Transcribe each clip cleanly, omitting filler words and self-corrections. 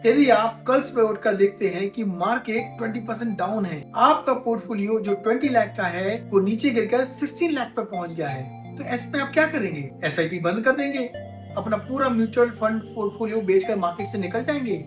यदि आप कल सुबह उठकर देखते हैं कि मार्केट 20% डाउन है, आपका पोर्टफोलियो जो 20 लाख का है वो नीचे गिरकर 16 लाख पर पहुंच गया है, तो ऐसे में आप क्या करेंगे? एसआईपी बंद कर देंगे, अपना पूरा म्यूचुअल फंड पोर्टफोलियो बेचकर मार्केट से निकल जाएंगे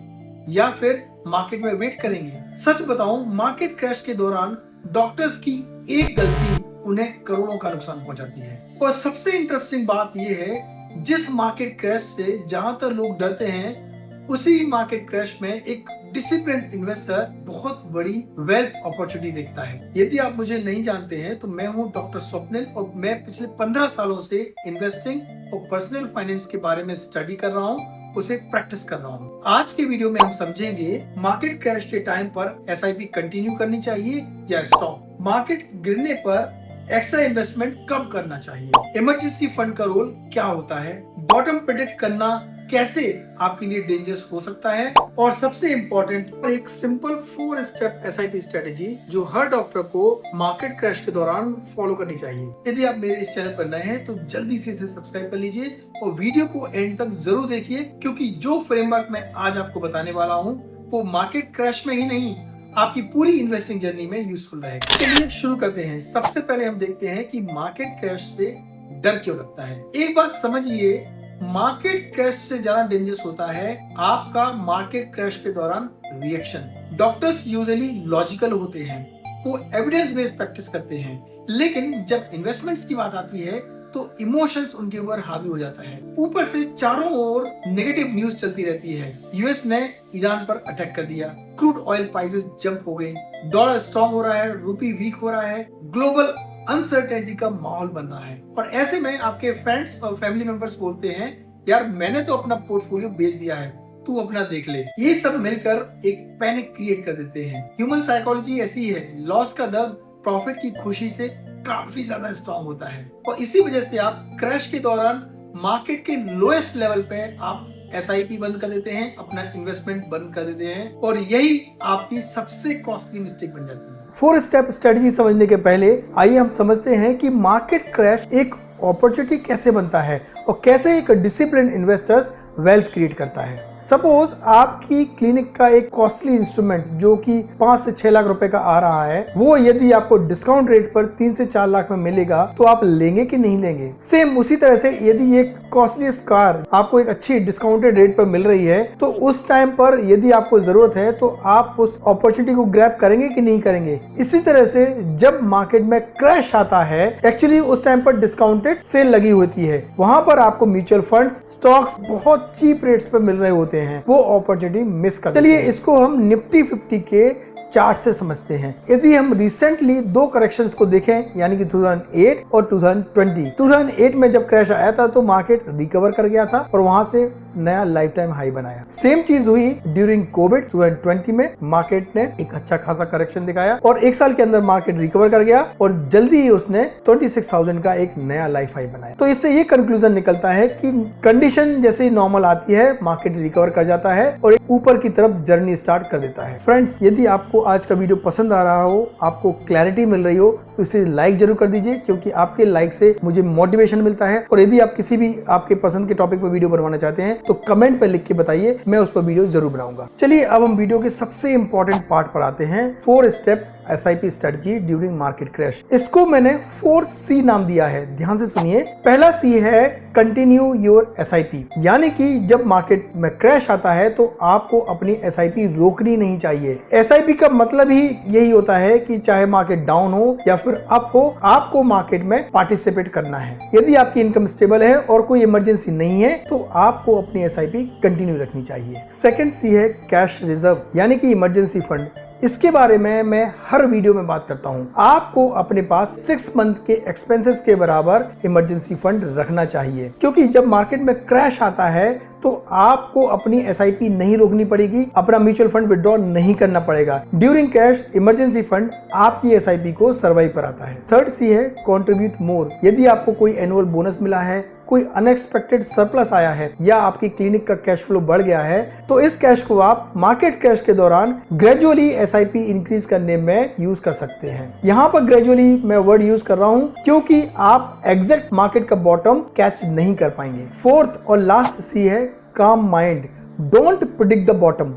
या फिर मार्केट में वेट करेंगे? सच बताऊं, मार्केट क्रैश के दौरान डॉक्टर्स की एक गलती उन्हें करोड़ों का नुकसान पहुंचाती है। और सबसे इंटरेस्टिंग बात यह है, जिस मार्केट क्रैश से ज्यादातर लोग डरते हैं, उसी मार्केट क्रैश में एक डिसिप्लिन इन्वेस्टर बहुत बड़ी वेल्थ अपॉर्चुनिटी देखता है। यदि आप मुझे नहीं जानते हैं तो मैं हूं डॉक्टर स्वप्निल और मैं पिछले 15 सालों से इन्वेस्टिंग और पर्सनल फाइनेंस के बारे में स्टडी कर रहा हूं, उसे प्रैक्टिस कर रहा हूं। आज के वीडियो में हम समझेंगे मार्केट क्रैश के टाइम पर एसआईपी कंटिन्यू करनी चाहिए या स्टॉप, मार्केट गिरने पर एक्स्ट्रा इन्वेस्टमेंट कब करना चाहिए, इमरजेंसी फंड का रोल क्या होता है, बॉटम प्रेडिक्ट करना कैसे आपके लिए डेंजरस हो सकता है, और सबसे इम्पोर्टेंट एक सिंपल 4 स्टेप एसआईपी स्ट्रेटेजी जो हर डॉक्टर को मार्केट क्रैश के दौरान फॉलो करनी चाहिए। यदि आप मेरे इस चैनल पर नए हैं तो जल्दी से इसे सब्सक्राइब कर लीजिए और वीडियो को एंड तक जरूर देखिए, क्योंकि जो फ्रेमवर्क मैं आज आपको बताने वाला हूँ वो मार्केट क्रैश में ही नहीं, आपकी पूरी इन्वेस्टिंग जर्नी में यूजफुल रहेगा। चलिए शुरू करते हैं। सबसे पहले हम देखते हैं कि मार्केट क्रैश से डर क्यों लगता है। एक बात समझिए, मार्केट क्रैश से ज्यादा डेंजरस होता है आपका मार्केट क्रैश के दौरान रिएक्शन। डॉक्टर्स यूजुअली लॉजिकल होते हैं, वो एविडेंस बेस्ड प्रैक्टिस करते हैं, लेकिन जब इन्वेस्टमेंट्स की बात आती है तो इमोशंस उनके ऊपर हावी हो जाता है। ऊपर से चारों ओर नेगेटिव न्यूज चलती रहती है। यूएस ने ईरान पर अटैक कर दिया, क्रूड ऑयल प्राइसेस जंप हो गई, डॉलर स्ट्रॉन्ग हो रहा है, रूपी वीक हो रहा है, ग्लोबल अनसर्टेनिटी का माहौल बन रहा है। और ऐसे में आपके फ्रेंड्स और फैमिली मेंबर्स बोलते हैं, यार मैंने तो अपना पोर्टफोलियो बेच दिया है, तू अपना देख ले। ये सब मिलकर एक पैनिक क्रिएट कर देते हैं। ह्यूमन साइकोलॉजी ऐसी है, लॉस का दर्द प्रॉफिट की खुशी से काफी ज्यादा स्ट्रॉन्ग होता है, और इसी वजह से आप क्रैश के दौरान मार्केट के लोएस्ट लेवल पे आप एसआईपी बंद कर देते हैं, अपना इन्वेस्टमेंट बंद कर देते हैं, और यही आपकी सबसे कॉस्टली मिस्टेक बन जाती है। 4 स्टेप स्ट्रेटजी समझने के पहले आइए हम समझते हैं कि मार्केट क्रैश एक अपॉर्चुनिटी कैसे बनता है और कैसे एक डिसिप्लिन इन्वेस्टर्स वेल्थ क्रिएट करता है। सपोज आपकी क्लिनिक का एक कॉस्टली इंस्ट्रूमेंट जो कि 5 से 6 लाख रुपए का आ रहा है, वो यदि आपको डिस्काउंट रेट पर 3 से 4 लाख में मिलेगा तो आप लेंगे कि नहीं लेंगे। सेम उसी तरह से यदि एक कॉस्टली कार आपको एक अच्छी डिस्काउंटेड रेट पर मिल रही है तो उस टाइम पर यदि आपको जरूरत है तो आप उस अपॉर्चुनिटी को ग्रैब करेंगे कि नहीं करेंगे। इसी तरह से जब मार्केट में क्रैश आता है, एक्चुअली उस टाइम पर डिस्काउंटेड सेल लगी होती है, वहां पर आपको म्यूचुअल फंड्स, स्टॉक्स बहुत चीप रेट्स पे मिल रहे होते हैं, वो अपॉर्चुनिटी मिस कर। चलिए इसको हम निफ्टी 50 के चार्ट से समझते हैं। यदि हम रिसेंटली 2 करेक्शंस को देखें, यानी कि 2008 और 2008 में जब क्रैश आया था तो मार्केट रिकवर कर गया था और वहां से नया लाइफ टाइम हाई बनाया। सेम चीज हुई ड्यूरिंग कोविड 2020 में, मार्केट ने एक अच्छा खासा करेक्शन दिखाया और 1 साल के अंदर मार्केट रिकवर कर गया और जल्दी ही उसने 26,000 का एक नया लाइफ हाई बनाया। तो इससे ये कंक्लूजन निकलता है कि कंडीशन जैसे ही नॉर्मल आती है, मार्केट रिकवर कर जाता है और ऊपर की तरफ जर्नी स्टार्ट कर देता है। फ्रेंड्स, यदि आपको आज का वीडियो पसंद आ रहा हो, आपको क्लैरिटी मिल रही हो, तो इसे लाइक जरूर कर दीजिए, क्योंकि आपके लाइक से मुझे मोटिवेशन मिलता है। और यदि आप किसी भी आपके पसंद के टॉपिक पर वीडियो बनवाना चाहते हैं तो कमेंट पर लिख के बताइए, मैं उस पर वीडियो जरूर बनाऊंगा। चलिए अब हम वीडियो के सबसे इंपॉर्टेंट पार्ट पर आते हैं, 4 step SIP strategy during market crash. इसको मैंने 4C नाम दिया है, ध्यान से सुनिए। पहला C है कंटिन्यू योर एसआईपी, यानी कि जब मार्केट में क्रैश आता है तो आपको अपनी एसआईपी रोकनी नहीं चाहिए। एसआईपी का मतलब ही यही होता है कि चाहे मार्केट डाउन हो या फिर अप हो, आपको मार्केट में पार्टिसिपेट करना है। यदि आपकी इनकम स्टेबल है और कोई इमरजेंसी नहीं है तो आपको अपनी एसआईपी कंटिन्यू रखनी चाहिए। सेकंड C है कैश रिजर्व, यानी कि इमरजेंसी फंड। इसके बारे में मैं हर वीडियो में बात करता हूं। आपको अपने पास 6 मंथ के एक्सपेंसेस के बराबर इमरजेंसी फंड रखना चाहिए, क्योंकि जब मार्केट में क्रैश आता है तो आपको अपनी एसआईपी नहीं रोकनी पड़ेगी, अपना म्यूचुअल फंड विड्रॉ नहीं करना पड़ेगा। ड्यूरिंग क्रैश इमरजेंसी फंड आपकी एसआईपी को सर्वाइव कराता है। थर्ड C है कंट्रीब्यूट मोर। यदि आपको कोई एनुअल बोनस मिला है, कोई अनएक्सपेक्टेड सरप्लस आया है या आपकी क्लिनिक का कैश फ्लो बढ़ गया है, तो इस कैश को आप मार्केट क्रैश के दौरान ग्रेजुअली एसआईपी इंक्रीज करने में यूज कर सकते हैं। यहाँ पर ग्रेजुअली मैं वर्ड यूज कर रहा हूँ क्योंकि आप एग्जैक्ट मार्केट का बॉटम कैच नहीं कर पाएंगे। फोर्थ और लास्ट C है काम mind. Don't predict the bottom.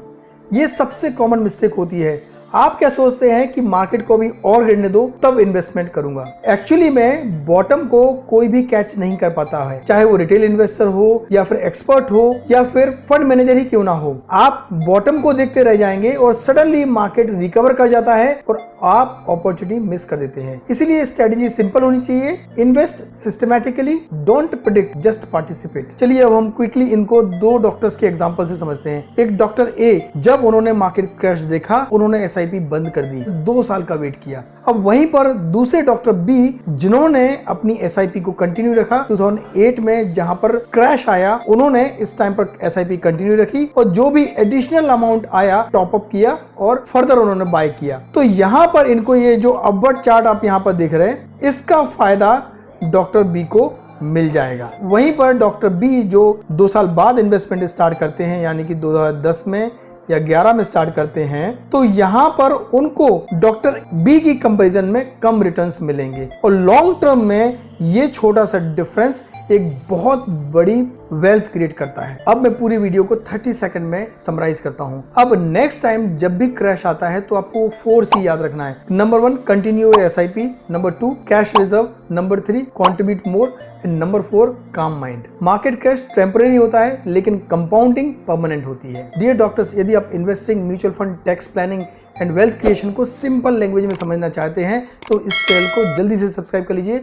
ये सबसे कॉमन मिस्टेक होती है। आप क्या सोचते हैं कि मार्केट को भी और गिरने दो तब इन्वेस्टमेंट करूंगा। एक्चुअली में बॉटम को कोई भी कैच नहीं कर पाता है, चाहे वो रिटेल इन्वेस्टर हो या फिर एक्सपर्ट हो या फिर फंड मैनेजर ही क्यों ना हो। आप बॉटम को देखते रह जाएंगे और सडनली मार्केट रिकवर कर जाता है और आप अपॉर्चुनिटी मिस कर देते हैं। इसीलिए स्ट्रेटेजी सिंपल होनी चाहिए, invest systematically, don't predict, just participate. चलिए अब हम क्विकली इनको दो डॉक्टर्स के एग्जांपल से समझते हैं। एक डॉक्टर ए, जब उन्होंने मार्केट क्रैश देखा उन्होंने SIP बंद कर दी, 2 साल का वेट किया। अब वहीं पर दूसरे डॉक्टर बी जिन्होंने अपनी SIP को कंटिन्यू रखा, 2008 में जहां पर क्रैश आया उन्होंने इस टाइम पर SIP कंटिन्यू रखी और जो भी एडिशनल अमाउंट आया टॉप अप किया और फर्दर उन्होंने बाय किया। तो यहाँ पर इनको ये जो अपवर्ड चार्ट आप यहाँ पर देख रहे हैं, इसका फायदा डॉक्टर बी को मिल जाएगा। वहीं पर डॉक्टर बी जो 2 साल बाद इन्वेस्टमेंट स्टार्ट करते हैं, यानी कि 2010 में या 11 में स्टार्ट करते हैं, तो यहाँ पर उनको डॉक्टर बी की कंपैरिजन में कम रिटर्न्स मिलेंगे और लॉन्ग टर्म में ये छोटा सा डिफरेंस एक बहुत बड़ी वेल्थ क्रिएट करता है। अब मैं पूरी वीडियो को 30 सेकंड में समराइज करता हूं। अब नेक्स्ट टाइम जब भी क्रैश आता है तो आपको 4C याद रखना है। Number 1, continue your SIP। Number 2, cash reserve. Number 3, contribute more. And number 4, काम माइंड। मार्केट क्रैश टेम्परेरी होता है लेकिन कंपाउंडिंग परमानेंट होती है। डियर डॉक्टर्स, यदि आप investing, mutual fund, tax planning and wealth creation को सिंपल लैंग्वेज में समझना चाहते हैं तो इस चैनल को जल्दी से सब्सक्राइब कर लीजिए।